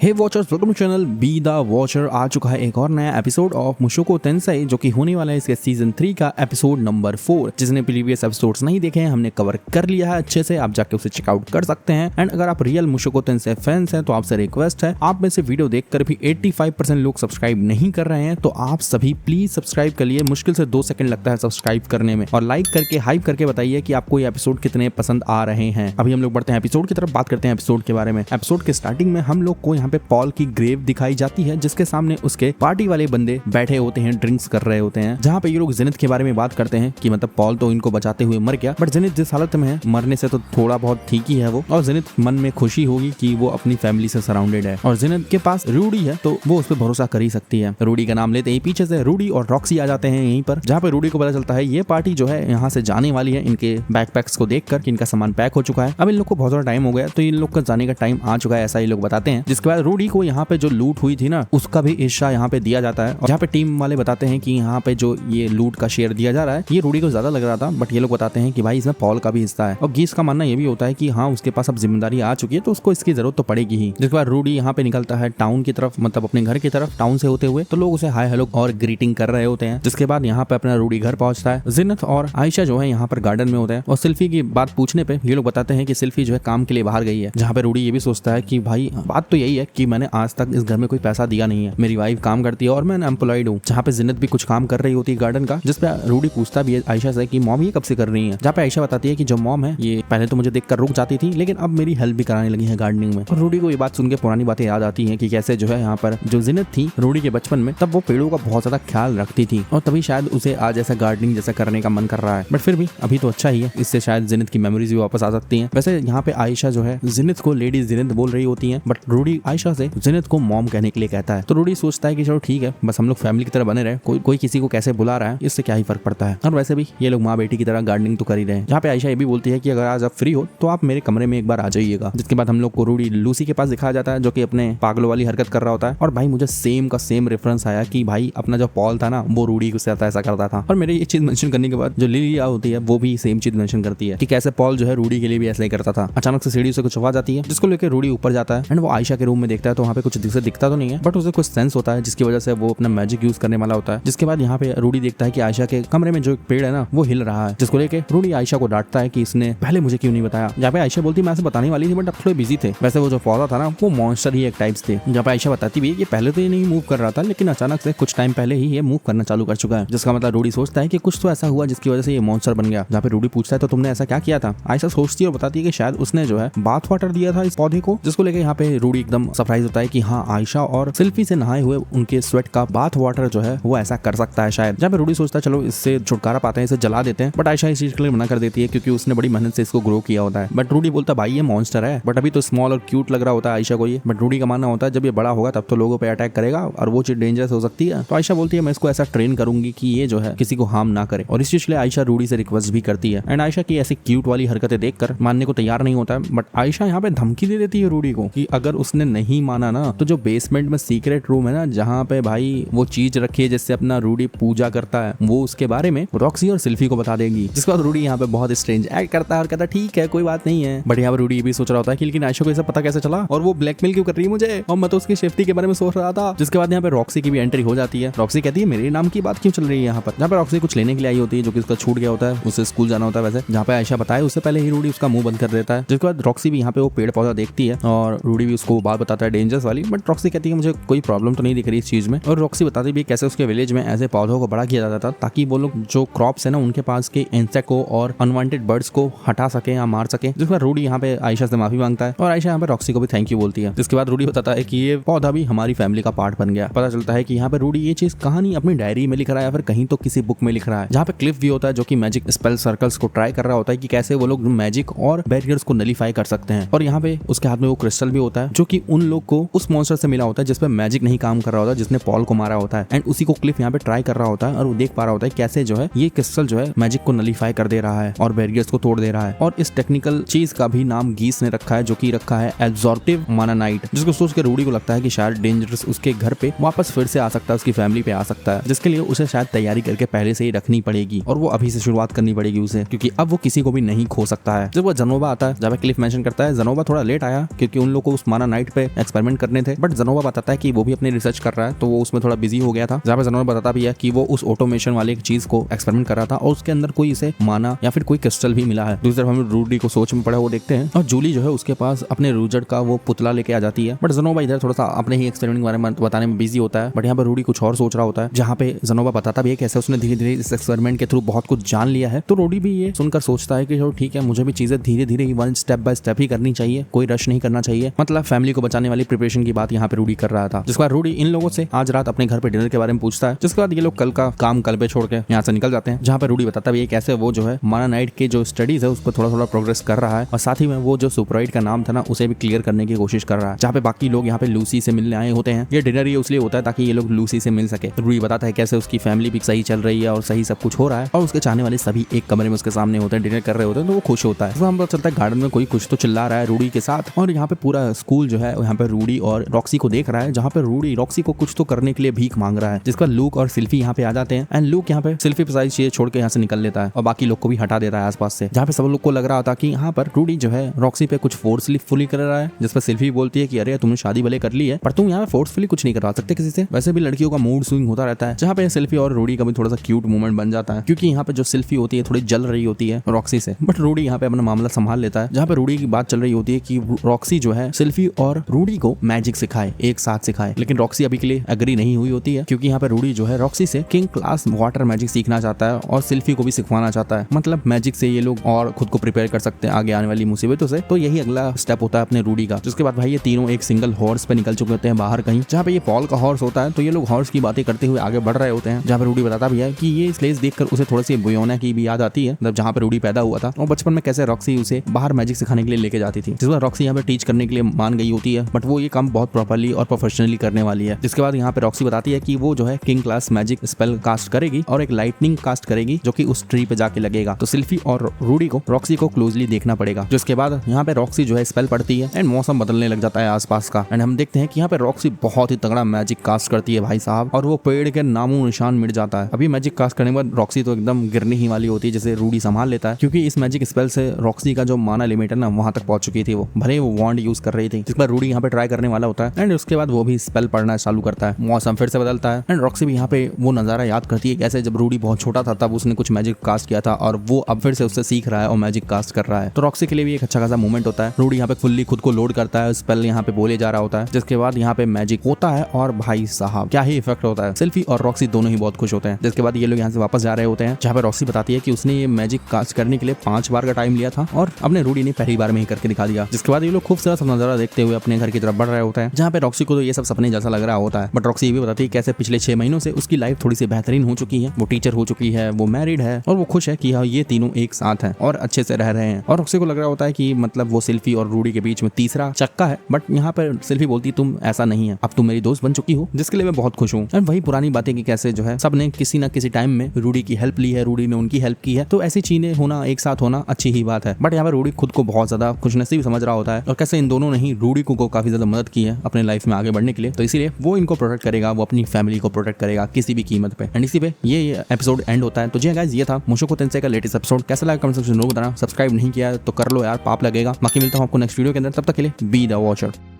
Hey watchers, welcome to channel be the watcher. आ चुका है एक और नया एपिसोड ऑफ मुशोको टेंसाई, जो कि होने वाला है इसके सीजन 3 का एपिसोड नंबर 4। जिसने प्रीवियस एपिसोड्स नहीं देखे हैं, हमने कवर कर लिया है अच्छे से, आप जाके उसे चेकआउट कर सकते हैं। एंड अगर आप रियल मुशोको टेंसाई फैंस हैं तो आपसे रिक्वेस्ट है, आप में से वीडियो देखकर भी 85% लोग सब्सक्राइब नहीं कर रहे हैं, तो आप सभी प्लीज सब्सक्राइब कर लिए। मुश्किल से 2 सेकंड लगता है सब्सक्राइब करने में, और लाइक करके हाइप करके बताइए कि आपको ये एपिसोड कितने पसंद आ रहे हैं। अभी हम लोग बढ़ते हैं एपिसोड की तरफ, बात करते हैं एपिसोड के बारे में। एपिसोड के स्टार्टिंग में हम लोग को यहाँ पे पॉल की ग्रेव दिखाई जाती है, जिसके सामने उसके पार्टी वाले बंदे बैठे होते हैं, ड्रिंक्स कर रहे होते हैं, जहाँ पे ये लोग जिनित के बारे में बात करते हैं कि मतलब पॉल तो इनको बचाते हुए मर गया, बट जिनित जिस हालत में है, मरने से तो थोड़ा बहुत ठीक ही है वो, और जिनित मन में खुशी होगी कि वो अपनी फैमिली से सराउंडेड है, और जिनित के पास रूडी है तो वो उस पर भरोसा कर ही सकती है। रूडी का नाम लेते ही पीछे से रूडी और रॉक्सी आ जाते हैं यहीं पर, जहाँ पे रूडी को पता चलता है ये पार्टी जो है यहाँ से जाने वाली है, इनके बैकपैक्स को देखकर कि इनका सामान पैक हो चुका है। अब इन लोग को बहुत ज्यादा टाइम हो गया, तो इन लोग का जाने का टाइम आ चुका है, ऐसा ही लोग बताते हैं। जिसके बाद रूडी को यहाँ पे जो लूट हुई थी ना, उसका भी हिस्सा यहाँ पे दिया जाता है, और जहाँ पे टीम वाले बताते हैं कि यहाँ पे जो ये लूट का शेयर दिया जा रहा है, ये रूडी को ज्यादा लग रहा था, बट ये लोग बताते हैं कि भाई इसमें पॉल का भी हिस्सा है। और गीस का मानना ये भी होता है कि हाँ, उसके पास अब जिम्मेदारी आ चुकी है, तो उसको इसकी जरूरत तो पड़ेगी ही। जिसके बाद रूडी यहाँ पे निकलता है टाउन की तरफ, मतलब अपने घर की तरफ, टाउन से होते हुए, तो लोग उसे हाय हेलो और ग्रीटिंग कर रहे होते हैं। जिसके बाद यहाँ पे अपना रूडी घर पहुंचता है। जिन्नत और आयशा जो है यहाँ पर गार्डन में होते हैं, और सिल्फी की बात पूछने पे ये लोग बताते हैं कि सिल्फी जो है काम के लिए बाहर गई है। जहाँ पे रूडी ये भी सोचता है कि भाई बात तो यही है कि मैंने आज तक इस घर में कोई पैसा दिया नहीं है, मेरी वाइफ काम करती है और मैं एम्प्लॉयड हूँ। जहाँ पे जिन्नत भी कुछ काम कर रही होती है गार्डन का, जिसपे रूडी पूछता भी है आयशा से कि मॉम ये कब से कर रही है। जहाँ पे आयशा बताती है कि जो मॉम है ये पहले तो मुझे देखकर रुक जाती थी, लेकिन अब मेरी हेल्प भी कराने लगी है गार्डनिंग में। और रूडी को ये बात सुन के पुरानी बातें याद आती है कि कैसे जो है यहाँ पर जो जिन्नत थी रूडी के बचपन में, तब वो पेड़ों का बहुत ज्यादा ख्याल रखती थी, और तभी शायद उसे आज ऐसा गार्डनिंग जैसा करने का मन कर रहा है। बट फिर भी अभी तो अच्छा ही है, इससे शायद जिन्नत की मेमोरीज भी वापस आ सकती हैं। वैसे यहाँ पे आयशा जो है जिन्नत को लेडी जिन्नत बोल रही होती है, बट रूडी आयशा से जिन्नत को मॉम कहने के लिए कहता है। तो रूडी सोचता है कि चलो ठीक है, बस हम लोग फैमिली की तरह बने रहे, कोई किसी को कैसे बुला रहा है, इससे क्या ही फर्क पड़ता है। और वैसे भी ये लोग माँ बेटी की तरह गार्डनिंग तो कर ही रहे हैं। जहाँ पे आयशा ये भी बोलती है कि अगर आज आप फ्री हो तो आप मेरे कमरे में एक बार आ जाइएगा। जिसके बाद हम लोग को रूडी लूसी के पास दिखाया जाता है, जो कि अपने पागलों वाली हरकत कर रहा होता है। और भाई मुझे सेम का सेम रेफरेंस आया कि भाई अपना जो पॉल था ना, वो रूडी के साथ ऐसा करता था। और मेरे ये चीज मेंशन करने के बाद जो लिलिया होती है वो भी सेम चीज मेंशन करती है कि कैसे पॉल जो है रूडी के लिए भी ऐसा ही करता था। अचानक से सीढ़ी से कुछ आवाज आती है, जिसको लेकर रूडी ऊपर जाता है, एंड वो आयशा के रूम में देखता है, तो वहाँ पे कुछ दिखता तो नहीं है, बट उसे कुछ सेंस होता है, जिसकी वजह से वो अपना मैजिक यूज करने वाला होता है। जिसके बाद यहाँ पे रूडी देखता है कि आयशा के कमरे में जो एक पेड़ है ना, वो हिल रहा है, जिसको लेके रूडी आयशा को डांटता है कि इसने पहले मुझे क्यों नहीं बताया। जहाँ पे आयशा बोलती मैं ऐसे बताने वाली थी, बट अब थोड़े बिजी थे। वैसे वो जो पौधा था ना, वो मॉन्स्टर ही एक टाइप्स थे। जहाँ पे आयशा बताती भी ये पहले तो ये नहीं मूव कर रहा था, लेकिन अचानक से कुछ टाइम पहले ही ये मूव करना चालू कर चुका है। जिसका मतलब रूडी सोचता है कि कुछ तो ऐसा हुआ जिसकी वजह से ये मॉन्स्टर बन गया। जहाँ पे रूडी पूछता है तो तुमने ऐसा क्या किया था। आयशा सोचती है और बताती है कि शायद उसने जो है बाथ वाटर दिया था इस पौधे को, जिसको लेके यहाँ पे रूडी एकदम सरप्राइज होता है कि हाँ, आयशा और सिल्फी से नहाए हुए उनके स्वेट का बाथ वाटर जो है वो ऐसा कर सकता है शायद। जहाँ पे रूडी सोचता है चलो इससे छुटकारा पाते हैं, इसे जला देते हैं, बट आयशा इस चीज के लिए मना कर देती है क्योंकि उसने बड़ी मेहनत से इसको ग्रो किया होता है। बट रूडी बोलता है भाई ये मॉन्स्टर है, बट अभी तो स्मॉल और क्यूट लग रहा होता है आयशा को ये। बट रूडी का मानना होता है जब ये बड़ा होगा तब तो लोगों पे अटैक करेगा और वो चीज डेंजरस हो सकती है। तो आयशा बोलती है मैं इसको ऐसा ट्रेन करूंगी कि ये जो है किसी को हार्म ना करे, और इस चीज के लिए आयशा रूडी से रिक्वेस्ट भी करती है। एंड आयशा की ऐसी क्यूट वाली हरकतें देखकर मानने को तैयार नहीं होता है, बट आयशा यहाँ पे धमकी दे देती है रूडी को कि अगर उसने नहीं माना ना, तो जो बेसमेंट में सीक्रेट रूम है ना, जहाँ पे भाई वो चीज रखी है जिससे अपना रूडी पूजा करता है, वो उसके बारे में रॉक्सी और सिल्फी को बता देगी। जिसके बाद रूडी यहाँ पे बहुत स्ट्रेंज एक्ट करता है और कहता है ठीक है कोई बात नहीं है। बट यहाँ पर रूडी ये भी सोच रहा होता है कि लेकिन आयशा को ऐसा पता कैसे चला, और वो ब्लैकमेल क्यों कर रही है मुझे, और मैं तो उसकी सेफ्टी के बारे में सोच रहा था। जिसके बाद यहाँ पे रॉक्सी की भी एंट्री हो जाती है। रॉक्सी कहती है मेरे नाम की बात क्यों चल रही है यहाँ पर। जहाँ पे रॉक्सी कुछ लेने के लिए आई होती है, जो कि उसका छूट गया होता है, उसे स्कूल जाना होता है। वैसे जहाँ पे आयशा बताए उससे पहले ही रूडी उसका मुंह बंद कर देता है। जिसके बाद रॉक्सी भी यहाँ पे वो पेड़ पौधा देखती है, और रूडी भी उसको बात बताता है डेंजरस वाली, बट रॉक्सी कहती है मुझे कोई प्रॉब्लम तो नहीं दिख रही इस चीज में। और रॉक्सी बताती भी कैसे उसके विलेज में ऐसे पौधों को बड़ा किया जाता था ताकि वो लोग जो क्रॉप्स है ना, उनके पास के इंसेक्ट को और अनवांटेड बर्ड्स को हटा सके या मार सके। जिसके बाद रूडी यहाँ पे आयशा से माफी मांगता है, और आयशा यहाँ पे रॉक्सी को भी थैंक यू बोलती है। जिसके बाद रूडी बताता है कि ये पौधा भी हमारी फैमिली का पार्ट बन गया। पता चलता है कि यहाँ पे रूडी ये चीज कहानी अपनी डायरी में लिख रहा है या फिर कहीं तो किसी बुक में लिख रहा है। जहाँ पे क्लिफ भी होता है, जो कि मैजिक स्पेल सर्कल्स को ट्राई कर रहा होता है कि कैसे वो लोग मैजिक और बैरियर्स को नलीफाई कर सकते हैं। और यहाँ पे उसके हाथ में वो क्रिस्टल भी होता है, जो कि उन लोग को उस मॉन्स्टर से मिला होता है जिसपे मैजिक नहीं काम कर रहा होता, जिसने पॉल को मारा होता है। एंड उसी को क्लिफ यहाँ पे ट्राई कर रहा होता है, और वो देख पा रहा होता है कैसे जो है ये क्रिस्टल जो है मैजिक को नलीफाई कर दे रहा है और बैरियर्स को तोड़ दे रहा है। और इस टेक्निकल चीज का भी नाम गीस ने रखा है, जो कि रखा है एब्जॉर्प्टिव मानानाइट, जिसको सोच के रूडी को लगता है कि शायद डेंजरस उसके घर पे वापस फिर से आ सकता है, उसकी फैमिली पे आ सकता है, जिसके लिए उसे शायद तैयारी करके पहले से ही रखनी पड़ेगी, और वो अभी से शुरुआत करनी पड़ेगी उसे, क्योंकि अब वो किसी को भी नहीं खो सकता है। जब वो जनोबा आता है, जब क्लिफ मेंशन करता है जनोबा थोड़ा लेट आया क्योंकि उन लोगों को उस मानानाइट पे एक्सपेरिमेंट करने थे, बट जनोवा बताता है कि वो भी अपनी रिसर्च कर रहा है, तो वो उसमें थोड़ा बिजी हो गया था। जहाँ पे जनोवा बताता भी है कि वो उस ऑटोमेशन वाले एक चीज को एक्सपेरिमेंट कर रहा था और उसके अंदर कोई इसे माना या फिर कोई क्रिस्टल भी मिला है। दूसरी तरफ हम रूडी को सोच में पड़ा वो देखते हैं और जूली जो है उसके पास अपने रूजर्ड का वो पुतला लेके आ जाती है, बट जनोवा इधर थोड़ा सा अपने ही एक्सपेरिमेंट के बारे में बताने में बिजी होता है। बट यहाँ पे रूडी कुछ और सोच रहा होता है, जहाँ पे जनोवा बताता भी है कैसे उसने धीरे धीरे इस एक्सपेरिमेंट के थ्रू बहुत कुछ जान लिया है। तो रूडी भी ये सुनकर सोचता है कि चलो ठीक है, मुझे भी चीजें धीरे धीरे वन स्टेप बाय स्टेप ही करनी चाहिए, कोई रश नहीं करना चाहिए। मतलब फैमिली को बचाने वाली प्रिपरेशन की बात यहाँ पे रूडी कर रहा था। जिसके बाद रूडी इन लोगों से आज रात अपने घर पे डिनर के बारे में पूछता है, जिसके बाद ये लोग कल का काम कल पे छोड़ के यहाँ से निकल जाते हैं। जहाँ पे रूडी बताता भी है कैसे वो जो है माना नाइट के जो स्टडीज है उस पर थोड़ा थोड़ा प्रोग्रेस कर रहा है और साथ ही में वो जो सुपरवाइट का नाम था ना उसे भी क्लियर करने की कोशिश कर रहा है। जहाँ पे बाकी लोग यहाँ पे लूसी से मिलने आए होते हैं। ये डिनर ये इसलिए होता है ताकि ये लोग लूसी से मिल सके। रूडी बताता है कैसे उसकी फैमिली भी सही चल रही है और सही सब कुछ हो रहा है और उसके चाहने वाले सभी एक कमरे में उसके सामने होते हैं, डिनर कर रहे होते हैं, तो वो खुश होता है। तो हम पता चलता है गार्डन में कोई कुछ तो चिल्ला रहा है रूडी के साथ और यहाँ पे पूरा स्कूल जो है यहाँ पे रूडी और रॉक्सी को देख रहा है, जहाँ पे रूडी रॉक्सी को कुछ तो करने के लिए भीख मांग रहा है। जिसका लूक और सिल्फी यहाँ पे आ जाते हैं एंड लूक यहाँ पे सिल्फी सारी चीजें छोड़ के यहाँ से निकल लेता है और बाकी लोग को भी हटा देता है आसपास से। जहाँ पे सब लोग को लग रहा था कि यहाँ पर रूडी जो है रॉक्सी पे कुछ फोर्सफुली कर रहा है, जिस पर सिल्फी बोलती है कि अरे तुमने शादी भले कर ली है पर तुम यहाँ फोर्सफुली कुछ नहीं करवा सकते किसी से। वैसे भी लड़कियों का मूड स्विंग होता रहता है। जहाँ पे सिल्फी और रूडी का भी थोड़ा सा क्यूट मोमेंट बन जाता है, क्योंकि यहाँ पे जो सिल्फी होती है थोड़ी जल रही होती है रॉक्सी से, बट रूडी यहाँ पे अपना मामला संभाल लेता है। जहाँ पे रूडी की बात चल रही होती है कि रॉक्सी जो है सिल्फी और रूडी को मैजिक सिखाए, एक साथ सिखाए, लेकिन रॉक्सी अभी के लिए एग्री नहीं हुई होती है, क्योंकि यहाँ पे रूडी जो है रॉक्सी से किंग क्लास वाटर मैजिक सीखना चाहता है और सिल्फी को भी सिखवाना चाहता है। मतलब मैजिक से ये लोग और खुद को प्रिपेयर कर सकते हैं आगे आने वाली मुसीबतों से। तो यही अगला स्टेप होता है अपने रूडी का। जिसके बाद भाई ये तीनों एक सिंगल हॉर्स पे निकल चुके होते हैं बाहर कहीं, जहाँ पे ये पॉल का हॉर्स होता है। तो ये लोग हॉर्स की बातें करते हुए आगे बढ़ रहे होते हैं। जहाँ पे रूडी बताता भी है कि ये प्लेस देखकर उसे थोड़ी सी बुयोना की भी याद आती है, मतलब जहाँ पे रूडी पैदा हुआ था और बचपन में कैसे रॉक्सी उसे बाहर मैजिक सिखाने के लिए लेके जाती थी। जिस बार रॉक्सी यहाँ पे टीच करने के लिए मान गई होती है, बट वो ये काम बहुत प्रॉपर्ली और प्रोफेशनली करने वाली है। जिसके बाद यहाँ पे रॉक्सी बताती है कि वो जो है king class magic spell cast करेगी और एक लाइटनिंग कास्ट करेगी जो कि उस ट्री पे जाके लगेगा। तो सिल्फी और रूडी को रॉक्सी को क्लोजली देखना पड़ेगा। जिसके बाद यहाँ पे रॉक्सी जो है स्पेल पढ़ती है एंड मौसम बदलने लग जाता है आसपास का एंड हम देखते हैं कि यहाँ पे रॉक्सी बहुत ही तगड़ा मैजिक कास्ट करती है भाई साहब, और वो पेड़ के नामो निशान मिट जाता है। अभी मैजिक कास्ट करने के बाद रॉक्सी तो एकदम गिरने ही वाली होती है, जैसे रूडी संभाल लेता है, क्योंकि इस मैजिक स्पेल से रॉक्सी का जो माना लिमिट है ना वहां तक पहुंच चुकी थी। वो भले वो वॉन्ड यूज कर रही थी, जिस पर रूडी यहाँ पे ट्राई करने वाला होता है एंड उसके बाद वो भी स्पेल पढ़ना चालू करता है। मौसम फिर से बदलता है एंड रॉक्सी भी यहाँ पे वो नजारा याद करती है कैसे जब रूडी बहुत छोटा था तब उसने कुछ मैजिक कास्ट किया था और वो अब फिर से उससे सीख रहा है और मैजिक कास्ट कर रहा है। तो रॉक्सी के लिए भी एक अच्छा खासा मोमेंट होता है। रूडी यहाँ पे फुल्ली खुद को लोड करता है, स्पेल यहाँ पे बोले जा रहा होता है, जिसके बाद यहाँ पे मैजिक होता है और भाई साहब क्या ही इफेक्ट होता है। सिल्फी और रॉक्सी दोनों ही बहुत खुश होते हैं। जिसके बाद ये लोग यहाँ से वापस जा रहे होते हैं, जहाँ पे रॉक्सी बताती है कि उसने ये मैजिक कास्ट करने के लिए 5 बार का टाइम लिया था और अपने रूडी ने पहली बार में ही करके दिखा दिया। जिसके बाद ये लोग खूबसूरत नजारा देखते हुए अपने घर की तरफ बढ़ रहे होते हैं, जहाँ पे रॉक्सी को तो ये सब सपने जैसा लग रहा होता है। बट रॉक्सी ये भी बताती है कैसे पिछले 6 महीनों से उसकी लाइफ थोड़ी सी बेहतरीन हो चुकी है। वो टीचर हो चुकी है, वो मैरिड है और वो खुश है कि हाँ ये तीनों एक साथ हैं और अच्छे से रह रहे हैं। और रॉक्सी को लग रहा होता है कि मतलब वो सिल्फी और रूडी के बीच में तीसरा चक्का है, बट यहाँ पर सिल्फी बोलती तुम ऐसा नहीं है, अब तुम मेरी दोस्त बन चुकी हो, जिसके लिए मैं बहुत खुश हूँ। वही पुरानी बातें कि कैसे जो है सबने किसी ना किसी टाइम में रूडी की हेल्प ली है, रूडी ने उनकी हेल्प की है, तो ऐसी चीजें होना एक साथ होना अच्छी ही बात है। बट यहाँ पर रूडी खुद को बहुत ज्यादा खुशनसीब समझ रहा होता है और कैसे इन दोनों ने ही रूडी को काफी ज्यादा मदद की है अपने लाइफ में आगे बढ़ने के लिए। तो इसीलिए वो इनको प्रोटेक्ट करेगा, वो अपनी फैमिली को प्रोटेक्ट करेगा किसी भी कीमत पे। एंड इसी पे ये एपिसोड एंड होता है। तो जी गाइस ये था मुशोको तेंसेई का लेटेस्ट एपिसोड। कैसा लगा कमेंट सेक्शन में बताना। सब्सक्राइब नहीं किया तो कर लो यार, पाप लगेगा। बाकी मिलता हूँ आपको नेक्स्ट वीडियो के अंदर, तब तक के लिए बी द वॉचर।